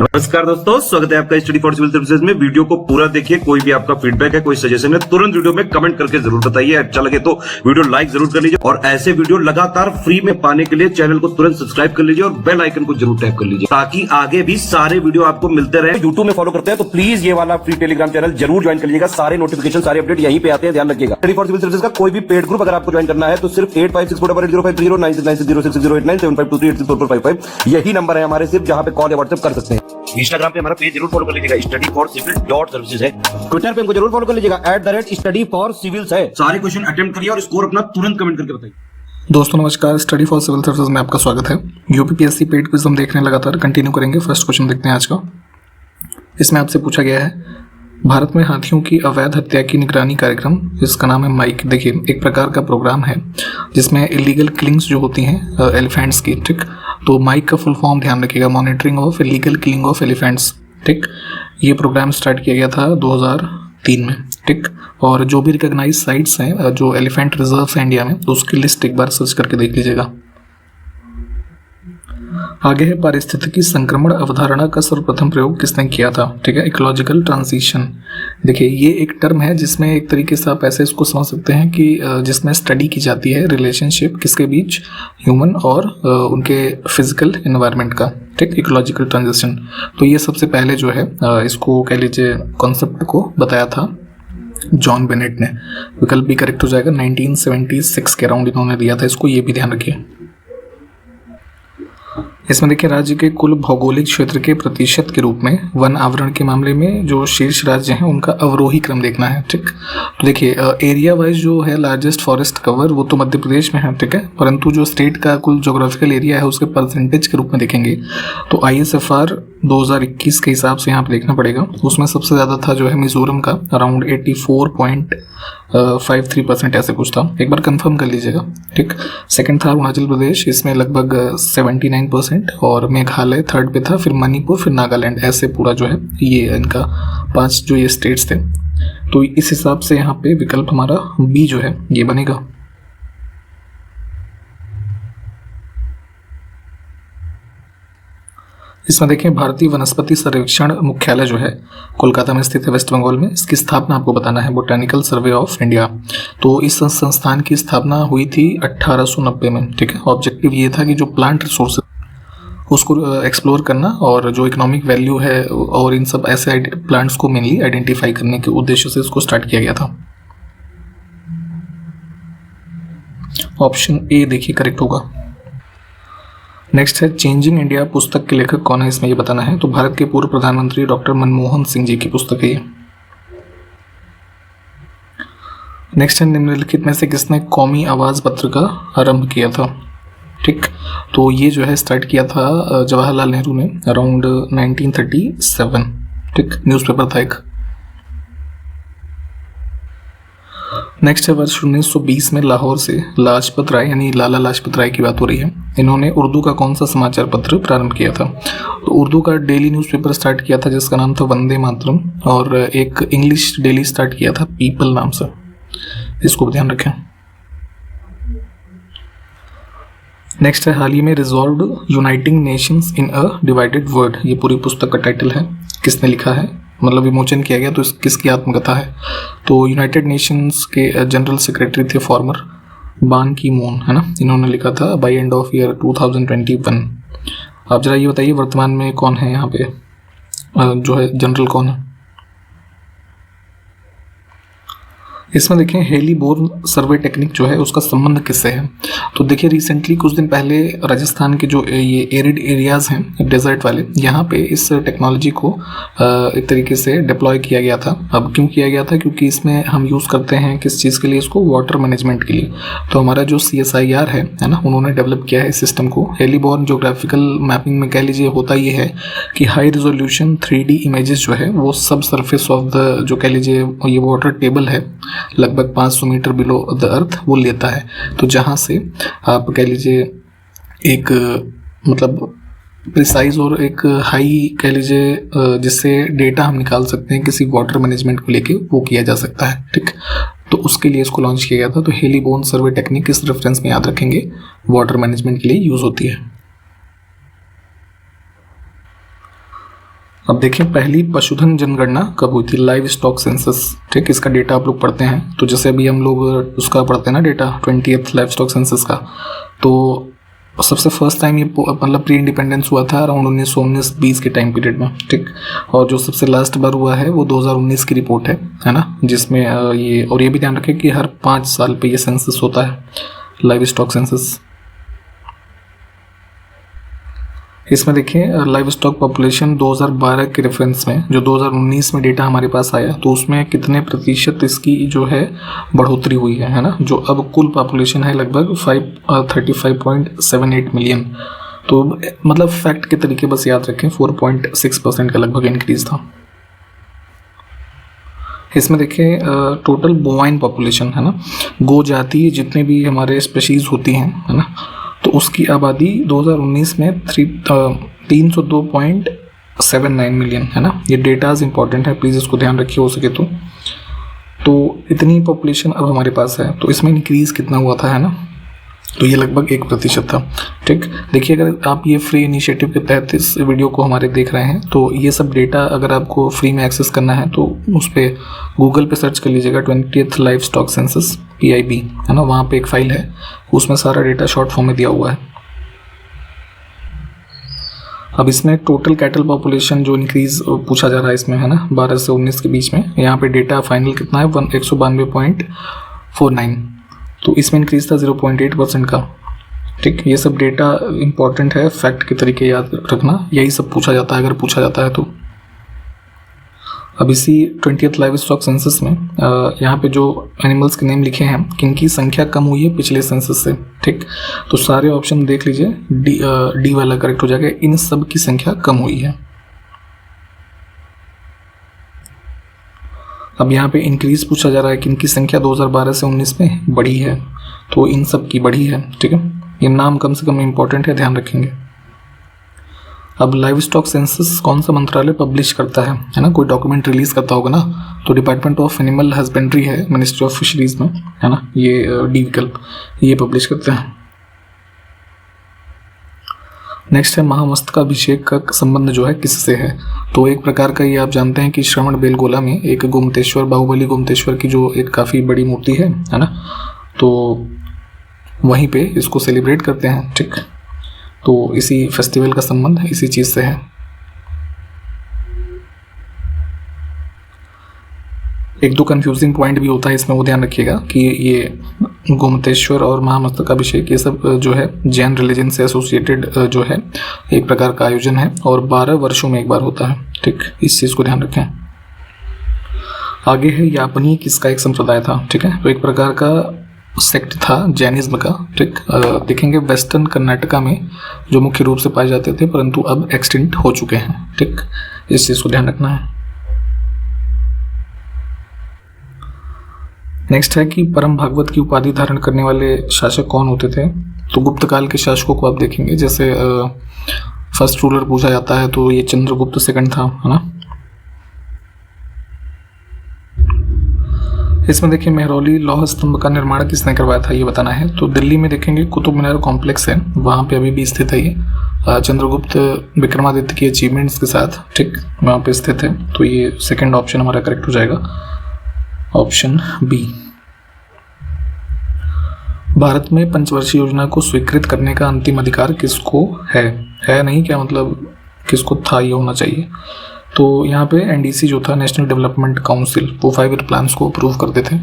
नमस्कार दोस्तों, स्वागत है आपका स्टडी फॉर सिविल सर्विसेज में। वीडियो को पूरा देखिए। कोई भी आपका फीडबैक है, कोई सजेशन है, तुरंत वीडियो में कमेंट करके जरूर बताइए। अच्छा लगे तो वीडियो लाइक जरूर कर लीजिए और ऐसे वीडियो लगातार फ्री में पाने के लिए चैनल को तुरंत सब्सक्राइब कर लीजिए और बेल आइकन को जरूर टैप कर लीजिए ताकि आगे भी सारे वीडियो आपको मिलते रहे। यूट्यूब में फॉलो करते हैं तो प्लीज ये वाला फ्री टेलीग्राम चैनल जरूर ज्वाइन कर लीजिएगा। सारे नोटिफिकेशन, सारे अपडेट यहीं पे आते हैं, ध्यान रखिएगा। स्टडी फॉर सिविल सर्विसेज का कोई भी पेड ग्रुप अगर आपको ज्वाइन करना है तो सिर्फ 856480560660897523864455 यही नंबर है हमारे, सिर्फ जहां पे कॉल या व्हाट्सएप कर सकते हैं। इंस्टाग्राम पे हमारा पेज जरूर फॉलो कर लीजिएगा, studyforcivil.services है। ट्विटर पे हमको जरूर फॉलो कर लीजिएगा, @studyforcivils है। सारे क्वेश्चन अटेम्प्ट करिए और स्कोर अपना तुरंत कमेंट करके बताइए। दोस्तों नमस्कार, स्टडी फॉर सिविल सर्विसेज में आपका स्वागत है। यूपीपीएससी पेड क्विज हम देख रहे हैं, लगातार कंटिन्यू करेंगे। फर्स्ट क्वेश्चन देखते हैं आज का। इसमें आपसे पूछा गया है, भारत में हाथियों की अवैध हत्या की निगरानी कार्यक्रम, जिसका नाम है माइक। देखिए, एक प्रकार का प्रोग्राम है जिसमें इलीगल किलिंग्स जो होती हैं एलिफेंट्स की, ठीक, तो माइक का फुल फॉर्म ध्यान रखिएगा, monitoring of illegal killing of elephants, ठीक। ये प्रोग्राम स्टार्ट किया गया था 2003 में, ठीक। और जो भी रिकॉग्नाइज साइट्स हैं, जो एलिफेंट रिजर्व है इंडिया में, तो उसकी लिस्ट एक बार सर्च करके देख लीजिएगा। आगे है, पारिस्थितिकी संक्रमण अवधारणा का सर्वप्रथम प्रयोग किसने किया था, ठीक है, इकोलॉजिकल ट्रांजिशन। देखिए, ये एक टर्म है जिसमें एक तरीके से आप ऐसे इसको समझ सकते हैं कि जिसमें स्टडी की जाती है रिलेशनशिप किसके बीच, ह्यूमन और उनके फिजिकल एनवायरनमेंट का, ठीक, इकोलॉजिकल ट्रांजिशन। तो ये सबसे पहले जो है इसको कह लीजिए कॉन्सेप्ट को बताया था जॉन बेनेट ने। विकल्प भी करेक्ट हो जाएगा, 1976 के अराउंड इन्होंने दिया था इसको, ये भी ध्यान रखिए। इसमें देखिए, राज्य के कुल भौगोलिक क्षेत्र के प्रतिशत के रूप में वन आवरण के मामले में जो शीर्ष राज्य हैं उनका अवरोही क्रम देखना है, ठीक। तो देखिए, एरिया वाइज जो है लार्जेस्ट फॉरेस्ट कवर वो तो मध्य प्रदेश में है, ठीक है, परंतु जो स्टेट का कुल ज्योग्राफिकल एरिया है उसके परसेंटेज के रूप में देखेंगे तो ISFR 2021 के हिसाब से यहाँ पे देखना पड़ेगा। उसमें सबसे ज़्यादा था जो है मिजोरम का, अराउंड 84.53% ऐसे कुछ था, एक बार कंफर्म कर लीजिएगा, ठीक। सेकंड था अरुणाचल प्रदेश, इसमें लगभग 79%, और मेघालय थर्ड पे था, फिर मणिपुर, फिर नागालैंड, ऐसे पूरा जो है ये इनका 5 जो ये स्टेट्स थे। तो इस हिसाब से यहाँ पे विकल्प हमारा बी जो है ये बनेगा। इसमें देखें, भारतीय वनस्पति सर्वेक्षण मुख्यालय जो है कोलकाता में स्थित है, वेस्ट बंगाल में। इसकी स्थापना आपको बताना है, बोटैनिकल सर्वे ऑफ इंडिया। तो इस संस्थान की स्थापना हुई थी 1890 में, ठीक है। ऑब्जेक्टिव ये था कि जो प्लांट रिसोर्सेज उसको एक्सप्लोर करना और जो इकोनॉमिक वैल्यू है और इन सब ऐसे प्लांट्स को मेनली आइडेंटिफाई करने के उद्देश्य से इसको स्टार्ट किया गया था। ऑप्शन ए देखिए करेक्ट होगा। नेक्स्ट है, चेंजिंग इंडिया पुस्तक के लेखक कौन है, इसमें ये बताना है। तो भारत के पूर्व प्रधानमंत्री डॉक्टर मनमोहन सिंह जी की पुस्तक है ये। नेक्स्ट है, निम्नलिखित में से किसने कौमी आवाज पत्र का आरंभ किया था, ठीक। तो ये जो है स्टार्ट किया था जवाहरलाल नेहरू ने, अराउंड 1937, ठीक, न्यूज़पेपर था एक। नेक्स्ट है, वर्ष 1920 में लाहौर से लाजपत राय यानी लाला लाजपत राय की बात हो रही है। इन्होंने उर्दू का कौन सा समाचार पत्र प्रारंभ किया था। तो उर्दू का डेली न्यूज़पेपर स्टार्ट किया था जिसका नाम था वंदे मातरम, और एक इंग्लिश डेली स्टार्ट किया था पीपल नाम से, इसको भी ध्यान रखें। नेक्स्ट है, हाल ही में रिजॉल्व्ड यूनाइटिंग नेशंस इन अ डिवाइडेड वर्ल्ड, ये पूरी पुस्तक का टाइटल है। किसने लिखा है, मतलब विमोचन किया गया, तो किसकी आत्मकथा है। तो यूनाइटेड नेशंस के जनरल सेक्रेटरी थे फॉर्मर बान की मून, है ना, इन्होंने लिखा था बाय एंड ऑफ ईयर 2021। आप जरा ये बताइए वर्तमान में कौन है यहाँ पे जो है जनरल कौन है। इसमें देखें, हेली बोर्न सर्वे टेक्निक जो है उसका संबंध किससे है। तो देखिए, रिसेंटली कुछ दिन पहले राजस्थान के जो ये एरिड एरियाज हैं डेजर्ट वाले, यहाँ पे इस टेक्नोलॉजी को एक तरीके से डिप्लॉय किया गया था। अब क्यों किया गया था, क्योंकि इसमें हम यूज़ करते हैं किस चीज़ के लिए, इसको वाटर मैनेजमेंट के लिए। तो हमारा जो CSIR है ना, उन्होंने डेवलप किया है इस सिस्टम को। हेली बोर्न जोग्राफिकल मैपिंग में कह लीजिए होता ये है कि हाई रिजोल्यूशन 3D इमेजेस जो है वो सब सर्फेस ऑफ द जो कह लीजिए ये वाटर टेबल है लगभग 500 मीटर बिलो द अर्थ वो लेता है। तो जहाँ से आप कह लीजिए एक मतलब प्रिसाइज और एक हाई कह लीजिए जिससे डेटा हम निकाल सकते हैं किसी वाटर मैनेजमेंट को लेके, वो किया जा सकता है, ठीक। तो उसके लिए इसको लॉन्च किया गया था। तो हेली बोर्न सर्वे टेक्निक इस रेफरेंस में याद रखेंगे, वाटर मैनेजमेंट के लिए यूज होती है। अब देखिए पहली पशुधन जनगणना कब हुई थी, लाइव स्टॉक सेंसस। ठीक, इसका डेटा आप लोग पढ़ते हैं, तो जैसे अभी हम लोग उसका पढ़ते हैं ना data 20th live stock census का, तो सबसे फर्स्ट टाइम ये मतलब प्री इंडिपेंडेंस हुआ था अराउंड 1919-20 के टाइम पीरियड में। ठीक, और जो सबसे लास्ट बार हुआ है वो 2019 की रिपोर्ट है ना, जिसमें ये, और ये भी ध्यान रखें कि हर 5 साल पे ये सेंसस होता है, लाइव स्टॉक सेंसस। इसमें देखिए लाइव स्टॉक पॉपुलेशन 2012 के रेफरेंस में जो 2019 में डेटा हमारे पास आया, तो उसमें कितने प्रतिशत इसकी जो है बढ़ोतरी हुई है ना, जो अब कुल पॉपुलेशन है लगभग 35.78 मिलियन। तो मतलब फैक्ट के तरीके बस याद रखें, 4.6% का लगभग इंक्रीज था। इसमें देखिए टोटल बोवाइन पॉपुलेशन है ना, गो जाति जितने भी हमारे स्पीशीज होती हैं है ना, तो उसकी आबादी 2019 में 302.79 मिलियन है ना। ये डेटाज इंपॉर्टेंट है, प्लीज़ इसको ध्यान रखिए हो सके तो इतनी पॉपुलेशन अब हमारे पास है, तो इसमें इंक्रीज़ कितना हुआ था है ना, तो ये लगभग 1% था। ठीक, देखिए अगर आप ये फ्री इनिशिएटिव के तहत इस वीडियो को हमारे देख रहे हैं, तो ये सब डेटा अगर आपको फ्री में एक्सेस करना है तो उस पर गूगल पे सर्च कर लीजिएगा 20th live stock census PIB है ना, वहाँ पे एक फाइल है, उसमें सारा डेटा शॉर्ट फॉर्म में दिया हुआ है। अब इसमें टोटल कैटल पॉपुलेशन जो इंक्रीज पूछा जा रहा है इसमें है ना, 12 से 19 के बीच में, यहाँ पे डेटा फाइनल कितना है 192.49, तो इसमें इंक्रीज था 0.8% का। ठीक, ये सब डेटा इंपॉर्टेंट है, फैक्ट के तरीके याद रखना, यही सब पूछा जाता है अगर पूछा जाता है तो। अब इसी 20th लाइव स्टॉक सेंसस में यहाँ पे जो एनिमल्स के नेम लिखे हैं, किनकी संख्या कम हुई है पिछले सेंसस से। ठीक, तो सारे ऑप्शन देख लीजिए, डी वाला करेक्ट हो जाएगा, इन सब की संख्या कम हुई है। अब यहाँ पे इंक्रीज पूछा जा रहा है कि इनकी संख्या 2012 से 19 में बढ़ी है, तो इन सब की बढ़ी है। ठीक है, ये नाम कम से कम इम्पोर्टेंट है, ध्यान रखेंगे। अब लाइव स्टॉक सेंसस कौन सा मंत्रालय पब्लिश करता है ना, कोई डॉक्यूमेंट रिलीज करता होगा ना, तो डिपार्टमेंट ऑफ एनिमल हस्बेंड्री है, मिनिस्ट्री ऑफ फिशरीज में है ना, ये डी विकल्प ये पब्लिश करते हैं। नेक्स्ट है महामस्तकाभिषेक का संबंध जो है किससे है, तो एक प्रकार का ये आप जानते हैं कि श्रवण बेलगोला में एक गोमतेश्वर, बाहुबली गोमतेश्वर की जो एक काफ़ी बड़ी मूर्ति है ना, तो वहीं पे इसको सेलिब्रेट करते हैं। ठीक, तो इसी फेस्टिवल का संबंध इसी चीज़ से है। एक दो कंफ्यूजिंग पॉइंट भी होता है इसमें, वो ध्यान रखिएगा कि ये गोमतेश्वर और महामस्तकाभिषेक ये सब जो है जैन रिलीजन से एसोसिएटेड जो है एक प्रकार का आयोजन है, और 12 वर्षों में एक बार होता है। ठीक, इस चीज़ को ध्यान रखें। आगे है यापनी किसका एक संप्रदाय था। ठीक है, तो एक प्रकार का सेक्ट था जैनिज्म का। ठीक, देखेंगे वेस्टर्न कर्नाटका में जो मुख्य रूप से पाए जाते थे, परंतु अब एक्सटिंक्ट हो चुके हैं। ठीक, इस चीज़ को ध्यान रखना है। नेक्स्ट है कि परम भागवत की उपाधि धारण करने वाले शासक कौन होते थे, तो गुप्त काल के शासकों को आप देखेंगे, जैसे फर्स्ट रूलर पूछा जाता है तो ये चंद्रगुप्त सेकंड था है ना। इसमें देखिए मेहरौली लौह स्तंभ का निर्माण किसने करवाया था ये बताना है, तो दिल्ली में देखेंगे कुतुब मीनार कॉम्प्लेक्स है, वहाँ पे अभी भी स्थित है ये, चंद्रगुप्त विक्रमादित्य की अचीवमेंट्स के साथ। ठीक, वहाँ पे स्थित है, तो ये सेकंड ऑप्शन हमारा करेक्ट हो जाएगा, ऑप्शन बी। भारत में पंचवर्षीय योजना को स्वीकृत करने का अंतिम अधिकार किसको है नहीं, क्या मतलब किसको था, ये होना चाहिए। तो यहाँ पे NDC जो था, नेशनल डेवलपमेंट काउंसिल, वो 5 ईयर प्लान्स को अप्रूव करते थे।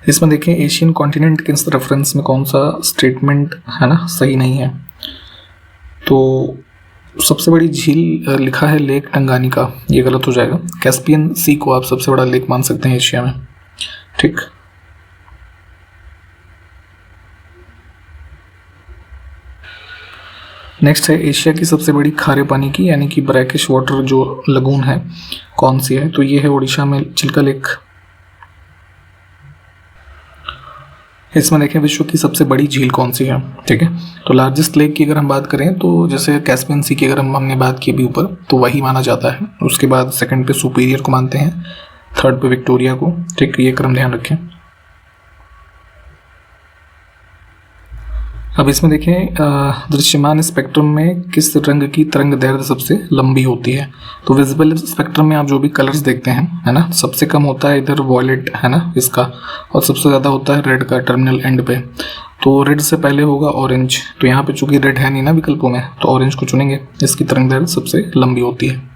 इसमें देखिए एशियन कॉन्टिनेंट के रेफरेंस में कौन सा स्टेटमेंट है ना सही नहीं है, तो सबसे बड़ी झील लिखा है लेक टंगानिका, ये गलत हो जाएगा। कैस्पियन सी को आप सबसे बड़ा लेक मान सकते हैं एशिया में। ठीक, नेक्स्ट है एशिया की सबसे बड़ी खारे पानी की यानी कि ब्रैकिश वाटर जो लगून है कौन सी है, तो ये है उड़ीसा में चिल्का लेक। इसमें देखें विश्व की सबसे बड़ी झील कौन सी है। ठीक है, तो लार्जेस्ट लेक की अगर हम बात करें तो जैसे कैस्पियन सी की अगर हमने बात की अभी ऊपर, तो वही माना जाता है। उसके बाद सेकंड पे सुपीरियर को मानते हैं, थर्ड पे विक्टोरिया को। ठीक, ये क्रम ध्यान रखें। अब इसमें देखें दृश्यमान स्पेक्ट्रम में किस रंग की तरंग दैर्ध्य सबसे लंबी होती है। तो विजिबल स्पेक्ट्रम में आप जो भी कलर्स देखते हैं, है ना, सबसे कम होता है इधर वॉयलेट, है ना, इसका, और सबसे ज़्यादा होता है रेड का टर्मिनल एंड पे। तो रेड से पहले होगा ऑरेंज। तो यहाँ पे चूंकि रेड है नहीं ना विकल्पों में, तो ऑरेंज को चुनेंगे, इसकी तरंग दैर्ध्य सबसे लंबी होती है।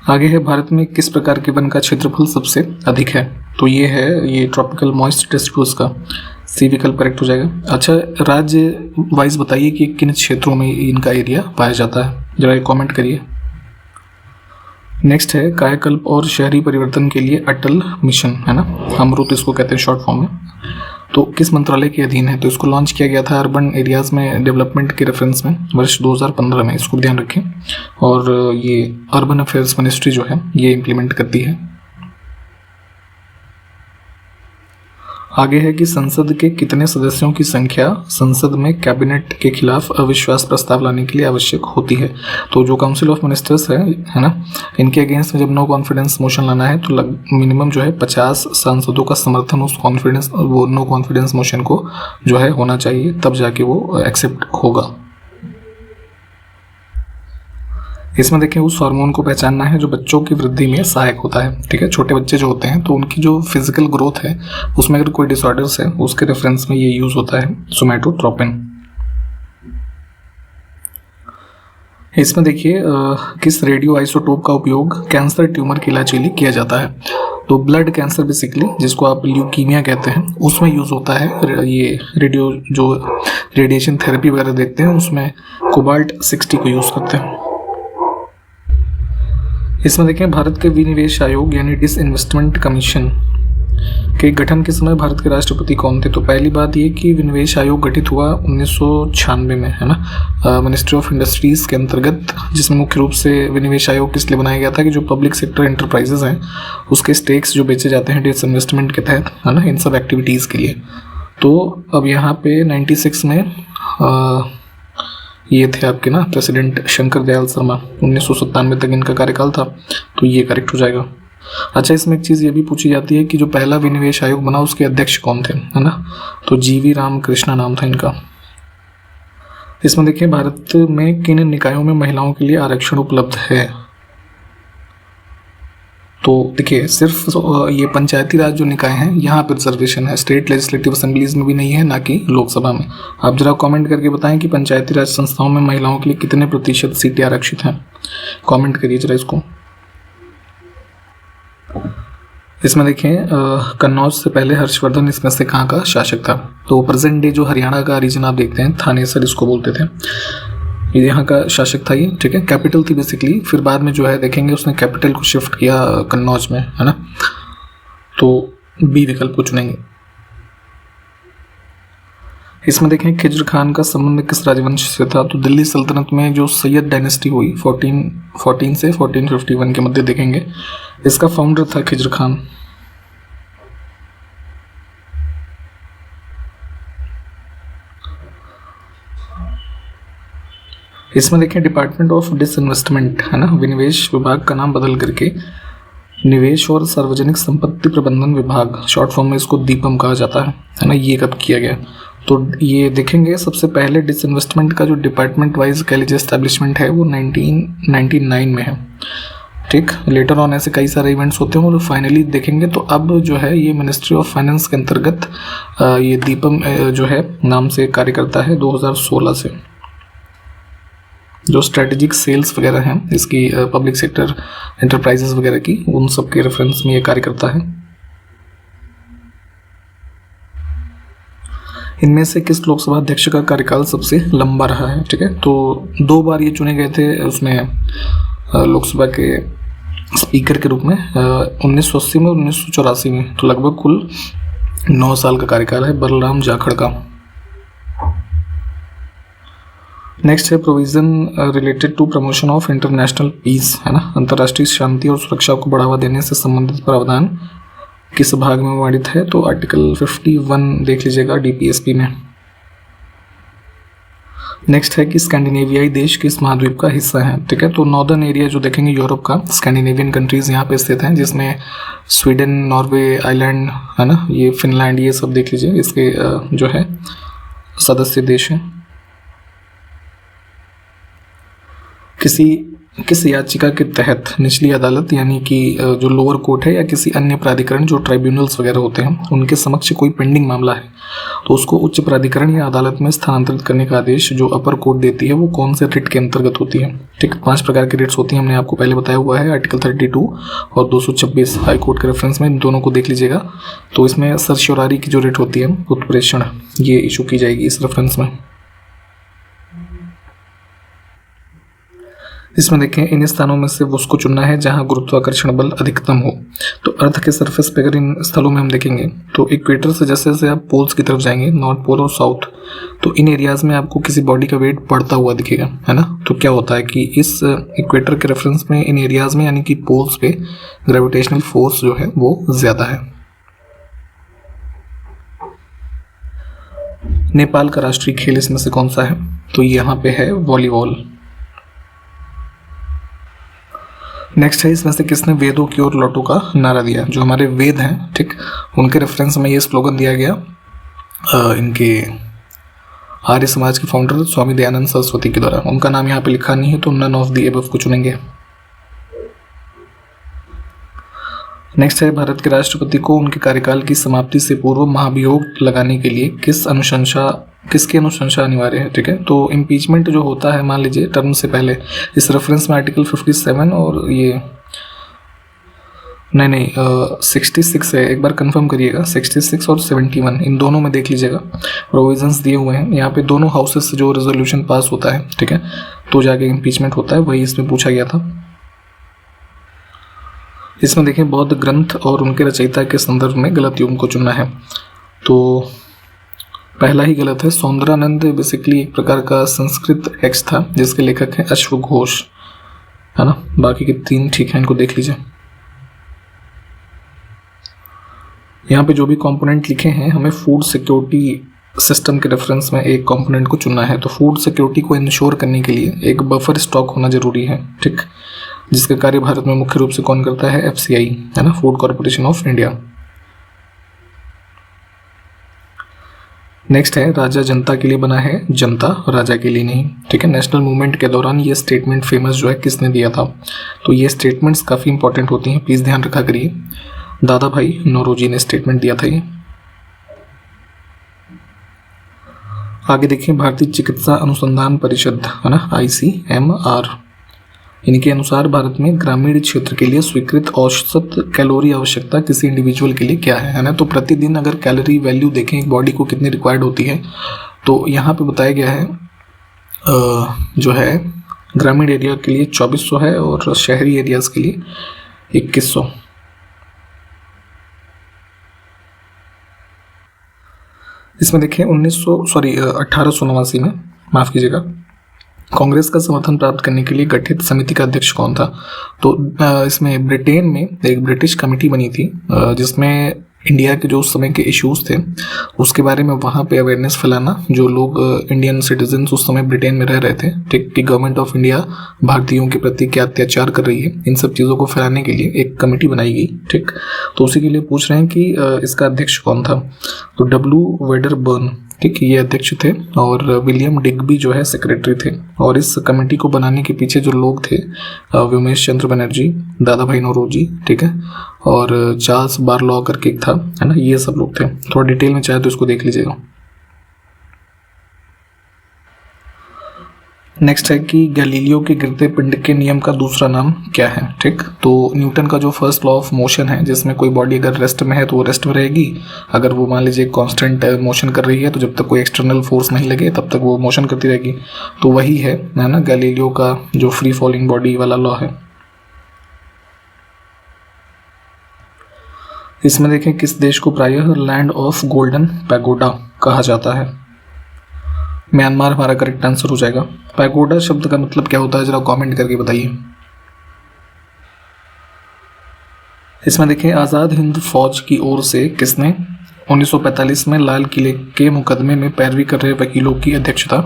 आगे है भारत में किस प्रकार के वन का क्षेत्रफल सबसे अधिक है। तो ये है ये ट्रॉपिकल मॉइस्ट डेसिडुअस का, सी विकल्प करेक्ट हो जाएगा। अच्छा, राज्य वाइज बताइए कि किन क्षेत्रों में इनका एरिया पाया जाता है, जरा ये कमेंट करिए। नेक्स्ट है कायाकल्प और शहरी परिवर्तन के लिए अटल मिशन, है ना, अमृत इसको कहते हैं शॉर्ट फॉर्म में। तो किस मंत्रालय के अधीन है। तो इसको लॉन्च किया गया था अर्बन एरियाज में डेवलपमेंट के रेफरेंस में वर्ष 2015 में, इसको ध्यान रखें। और ये अर्बन अफेयर्स मिनिस्ट्री जो है ये इम्प्लीमेंट करती है। आगे है कि संसद के कितने सदस्यों की संख्या संसद में कैबिनेट के खिलाफ अविश्वास प्रस्ताव लाने के लिए आवश्यक होती है। तो जो काउंसिल ऑफ मिनिस्टर्स है ना, इनके अगेंस्ट में जब नो कॉन्फिडेंस मोशन लाना है तो मिनिमम जो है 50 सांसदों का समर्थन उस नो कॉन्फिडेंस मोशन को जो है होना चाहिए, तब जाके वो एक्सेप्ट होगा। इसमें देखें उस हार्मोन को पहचानना है जो बच्चों की वृद्धि में सहायक होता है। ठीक है, छोटे बच्चे जो होते हैं तो उनकी जो फिजिकल ग्रोथ है उसमें अगर कोई डिसऑर्डर्स है उसके रेफरेंस में ये यूज होता है सोमैटोट्रोपिन। इसमें देखिए किस रेडियो आइसोटोप का उपयोग कैंसर ट्यूमर के इलाज के लिए किया जाता है। तो ब्लड कैंसर बेसिकली, जिसको आप ल्यूकीमिया कहते हैं, उसमें यूज होता है ये रेडियो, जो रेडिएशन थेरेपी वगैरह देखते हैं उसमें कोबाल्ट 60 को यूज करते हैं। इसमें देखें भारत के विनिवेश आयोग यानी डिसइन्वेस्टमेंट कमीशन के गठन के समय भारत के राष्ट्रपति कौन थे। तो पहली बात ये कि विनिवेश आयोग गठित हुआ 1996 में, है ना, मिनिस्ट्री ऑफ इंडस्ट्रीज के अंतर्गत, जिसमें मुख्य रूप से विनिवेश आयोग किस लिए बनाया गया था कि जो पब्लिक सेक्टर एंटरप्राइजेज हैं उसके स्टेक्स जो बेचे जाते हैं डिसइन्वेस्टमेंट के तहत, है ना, इन सब एक्टिविटीज़ के लिए। तो अब यहाँ पे 96 में ये थे आपके ना प्रेसिडेंट शंकर दयाल शर्मा, 1997 तक इनका कार्यकाल था, तो ये करेक्ट हो जाएगा। अच्छा, इसमें एक चीज़ ये भी पूछी जाती है कि जो पहला विनिवेश आयोग बना उसके अध्यक्ष कौन थे, है ना, तो जीवी रामकृष्णा नाम था इनका। इसमें देखिए भारत में किन निकायों में महिलाओं के लिए आरक्षण उपलब्ध है। तो देखिए सिर्फ ये पंचायती राज जो निकाय हैं यहाँ पर रिजर्वेशन है, स्टेट लेजिस्लेटिव असेंबलीज में भी नहीं है, ना कि लोकसभा में। आप जरा कमेंट करके बताएं कि पंचायती राज संस्थाओं में महिलाओं के लिए कितने प्रतिशत सीटें आरक्षित हैं, कमेंट करिए जरा इसको। इसमें देखें कन्नौज से पहले हर्षवर्धन इसमें से कहाँ का शासक था। तो प्रेजेंट डे जो हरियाणा का रीजन आप देखते हैं, थानेसर इसको बोलते थे, ये यहाँ का शासक था ये। ठीक है, कैपिटल थी बेसिकली, फिर बाद में जो है देखेंगे उसने कैपिटल को शिफ्ट किया कन्नौज में, है ना। तो बी विकल्प को चुनेंगे। इसमें देखें खिज्र खान का संबंध किस राजवंश से था। तो दिल्ली सल्तनत में जो सैयद डायनेस्टी हुई 1414 से 1451 के मध्य देखेंगे, इसका फाउंडर था खिज्र खान। इसमें देखें डिपार्टमेंट ऑफ डिसइन्वेस्टमेंट, है ना, विनिवेश विभाग का नाम बदल करके निवेश और सार्वजनिक संपत्ति प्रबंधन विभाग, शॉर्ट फॉर्म में इसको दीपम कहा जाता है ना, ये कब किया गया। तो ये देखेंगे सबसे पहले डिसइन्वेस्टमेंट का जो डिपार्टमेंट वाइज कॉलेज एस्टेब्लिशमेंट है वो 1999 में है। ठीक, लेटर ऑन ऐसे कई सारे इवेंट्स होते हैं और फाइनली देखेंगे तो अब जो है ये मिनिस्ट्री ऑफ फाइनेंस के अंतर्गत ये दीपम जो है नाम से कार्य करता है 2016 से। जो स्ट्रेटेजिक सेल्स वगैरह हैं इसकी पब्लिक सेक्टर एंटरप्राइजेस वगैरह की, उन सब के रेफरेंस में ये कार्य करता है। इनमें से किस लोकसभा अध्यक्ष का कार्यकाल सबसे लंबा रहा है। ठीक है, तो 2 बार ये चुने गए थे उसमें लोकसभा के स्पीकर के रूप में, 1980 में और 1984 में। तो लगभग कुल 9 साल का कार्यकाल है बलराम जाखड़ का। नेक्स्ट है provision related to promotion of international peace, है ना, अंतर्राष्ट्रीय शांति और सुरक्षा को बढ़ावा देने से संबंधित प्रावधान किस भाग में वर्णित है। तो आर्टिकल 51 देख लीजिएगा डीपीएसपी में। नेक्स्ट है कि स्कैंडिनेवियाई देश किस महाद्वीप का हिस्सा है, ठीक है। तो नॉर्दर्न एरिया जो देखेंगे यूरोप का, स्कैंडिनेवियन कंट्रीज यहाँ पे स्थित हैं, जिसमें स्वीडन, नॉर्वे, आइलैंड, है ना, ये फिनलैंड, ये सब देख लीजिए, इसके जो है सदस्य देश हैं। किस याचिका के तहत निचली अदालत यानी कि जो लोअर कोर्ट है या किसी अन्य प्राधिकरण जो ट्राइब्यूनल्स वगैरह होते हैं उनके समक्ष कोई पेंडिंग मामला है तो उसको उच्च प्राधिकरण या अदालत में स्थानांतरित करने का आदेश जो अपर कोर्ट देती है वो कौन से रिट के अंतर्गत होती है, ठीक। 5 प्रकार की रिट्स होती हैं, हमने आपको पहले बताया हुआ है, आर्टिकल 32 और 226 हाई कोर्ट के रेफरेंस में इन दोनों को देख लीजिएगा। तो इसमें सर्श्योरारी की जो रिट होती है उत्प्रेषण, ये इशू की जाएगी इस रेफरेंस में। इसमें देखें इन स्थानों में से वो उसको चुनना है जहां गुरुत्वाकर्षण बल अधिकतम हो। तो अर्थ के सरफेस पे अगर इन स्थलों में हम देखेंगे तो इक्वेटर से जैसे जैसे आप पोल्स की तरफ जाएंगे, नॉर्थ पोल और साउथ, तो इन एरियाज में आपको किसी बॉडी का वेट बढ़ता हुआ दिखेगा, है ना। तो क्या होता है कि इस इक्वेटर के रेफरेंस में इन एरियाज में यानी कि पोल्स पे ग्रेविटेशनल फोर्स जो है वो ज्यादा है। नेपाल का राष्ट्रीय खेल इसमें से कौन सा है, तो यहाँ पे है वॉलीबॉल। नेक्स्ट है इसमें से किसने वेदों की ओर लौटो का नारा दिया, जो हमारे वेद हैं, ठीक, उनके रेफरेंस में ये स्लोगन दिया गया इनके आर्य समाज के फाउंडर स्वामी दयानंद सरस्वती के द्वारा। उनका नाम यहाँ पे लिखा नहीं है तो नन ऑफ द अबव को चुनेंगे। नेक्स्ट है भारत के राष्ट्रपति को उनके कार्यकाल की समाप्ति से पूर्व महाभियोग लगाने के लिए किसकी अनुशंसा अनिवार्य है, ठीक है। तो इम्पीचमेंट जो होता है, मान लीजिए टर्म से पहले, इस रेफरेंस में आर्टिकल 57 और ये नहीं 66 है, एक बार कंफर्म करिएगा, 66 और 71 इन दोनों में देख लीजिएगा, प्रोविजंस दिए हुए हैं यहाँ पे। दोनों हाउसेस से जो रेजोल्यूशन पास होता है, ठीक है, तो जाके इम्पीचमेंट होता है, वही इसमें पूछा गया था। इसमें देखें बौद्ध ग्रंथ और उनके रचयिता के संदर्भ में गलत युग को चुनना है, तो पहला ही गलत है। सौंदरानंद बेसिकली एक प्रकार का संस्कृत टेक्स्ट था जिसके लेखक हैं अश्वघोष, है ना। बाकी के 3 ठीक है, इनको देख लीजिए। यहाँ पे जो भी कंपोनेंट लिखे हैं हमें फूड सिक्योरिटी सिस्टम के रेफरेंस में एक कंपोनेंट को चुनना है। तो फूड सिक्योरिटी को इंश्योर करने के लिए एक बफर स्टॉक होना जरूरी है, ठीक, जिसका कार्य भारत में मुख्य रूप से कौन करता है, FCI, है ना, food corporation of India. Next है राजा जनता के लिए बना है, जनता राजा के लिए नहीं, ठीक है। नेशनल मूवमेंट के दौरान ये स्टेटमेंट फेमस जो है किसने दिया था, तो ये स्टेटमेंट्स काफ़ी इंपॉर्टेंट होती हैं, प्लीज़ ध्यान रखा करिए। दादा भाई नौरोजी ने स्टेटमेंट दिया था ये। आगे देखिए भारतीय चिकित्सा अनुसंधान परिषद, है ना, ICMR, इनके अनुसार भारत में ग्रामीण क्षेत्र के लिए स्वीकृत औसत कैलोरी आवश्यकता किसी इंडिविजुअल के लिए क्या है ना। तो प्रतिदिन अगर कैलोरी वैल्यू देखें एक बॉडी को कितनी रिक्वायर्ड होती है, तो यहाँ पे बताया गया है जो है ग्रामीण एरिया के लिए 2400 है और शहरी एरियाज के लिए 2100। इसमें देखें 1889 में, माफ कीजिएगा, कांग्रेस का समर्थन प्राप्त करने के लिए गठित समिति का अध्यक्ष कौन था, तो इसमें ब्रिटेन में एक ब्रिटिश कमेटी बनी थी जिसमें इंडिया के जो उस समय के इश्यूज थे उसके बारे में वहाँ पे अवेयरनेस फैलाना, जो लोग इंडियन सिटीजन्स उस समय ब्रिटेन में रह रहे थे, ठीक, कि गवर्नमेंट ऑफ इंडिया भारतीयों के प्रति क्या अत्याचार कर रही है, इन सब चीज़ों को फैलाने के लिए एक कमेटी बनाई गई, ठीक। तो उसी के लिए पूछ रहे हैं कि इसका अध्यक्ष कौन था, तो W. वेडरबर्न, ठीक, ये अध्यक्ष थे और विलियम डिग्बी जो है सेक्रेटरी थे। और इस कमेटी को बनाने के पीछे जो लोग थे व्योमेश चंद्र बनर्जी, दादा भाई नौरोजी, ठीक है, और चार्ल्स बारलॉ करके एक था, है ना, ये सब लोग थे। थोड़ा डिटेल में चाहे तो इसको देख लीजिएगा। नेक्स्ट है कि गैलीलियो के गिरते पिंड के नियम का दूसरा नाम क्या है, ठीक। तो न्यूटन का जो फर्स्ट लॉ ऑफ मोशन है, जिसमें कोई बॉडी अगर रेस्ट में है तो वो रेस्ट में रहेगी, अगर वो मान लीजिए कांस्टेंट मोशन कर रही है तो जब तक कोई एक्सटर्नल फोर्स नहीं लगे तब तक वो मोशन करती रहेगी, तो वही है ना गैलीलियो का जो फ्री फॉलिंग बॉडी वाला लॉ है। इसमें देखें किस देश को प्रायः लैंड ऑफ गोल्डन पैगोडा कहा जाता है, म्यांमार हमारा करेक्ट आंसर हो जाएगा। पैगोडा शब्द का मतलब क्या होता है जरा कमेंट करके बताइए। इसमें देखें आज़ाद हिंद फौज की ओर से किसने 1945 में लाल किले के मुकदमे में पैरवी कर रहे वकीलों की अध्यक्षता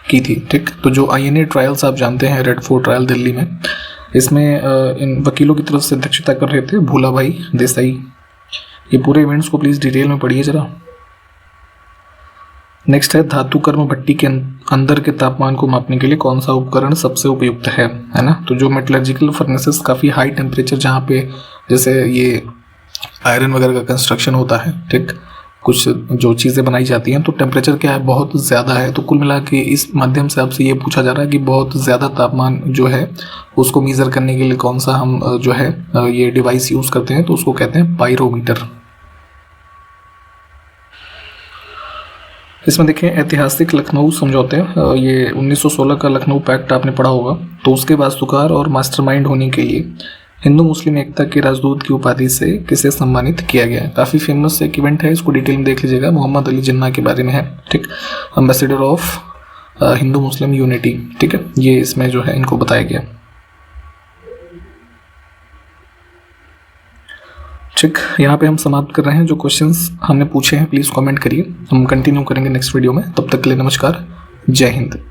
की थी। ठीक, तो जो INA ट्रायल्स आप जानते हैं, रेड फोर्ट ट्रायल दिल्ली में, इसमें इन वकीलों की तरफ से अध्यक्षता कर रहे थे भूलाभाई देसाई। ये पूरे इवेंट्स को प्लीज़ डिटेल में पढ़िए जरा। नेक्स्ट है धातु कर्म भट्टी के अंदर के तापमान को मापने के लिए कौन सा उपकरण सबसे उपयुक्त है ना। तो जो मेटलर्जिकल फर्नेसेस काफ़ी हाई टेम्परेचर जहाँ पे जैसे ये आयरन वगैरह का कंस्ट्रक्शन होता है, ठीक, कुछ जो चीज़ें बनाई जाती हैं, तो टेम्परेचर क्या है, बहुत ज़्यादा है। तो कुल मिला के इस माध्यम से आपसे ये पूछा जा रहा है कि बहुत ज़्यादा तापमान जो है उसको मीज़र करने के लिए कौन सा हम जो है ये डिवाइस यूज़ करते हैं, तो उसको कहते हैं पायरोमीटर। इसमें देखें ऐतिहासिक लखनऊ समझौते, ये 1916 का लखनऊ पैक्ट आपने पढ़ा होगा। तो उसके वास्तुकार और मास्टरमाइंड होने के लिए हिंदू मुस्लिम एकता के राजदूत की उपाधि से किसे सम्मानित किया गया है। काफ़ी फेमस एक इवेंट है, इसको डिटेल में देख लीजिएगा, मोहम्मद अली जिन्ना के बारे में है। ठीक, ambassador of Hindu Muslim unity. ठीक है, ये इसमें जो है इनको बताया गया। ठीक, यहाँ पे हम समाप्त कर रहे हैं। जो क्वेश्चंस हमने पूछे हैं प्लीज़ कमेंट करिए, हम कंटिन्यू करेंगे नेक्स्ट वीडियो में। तब तक के लिए नमस्कार, जय हिंद।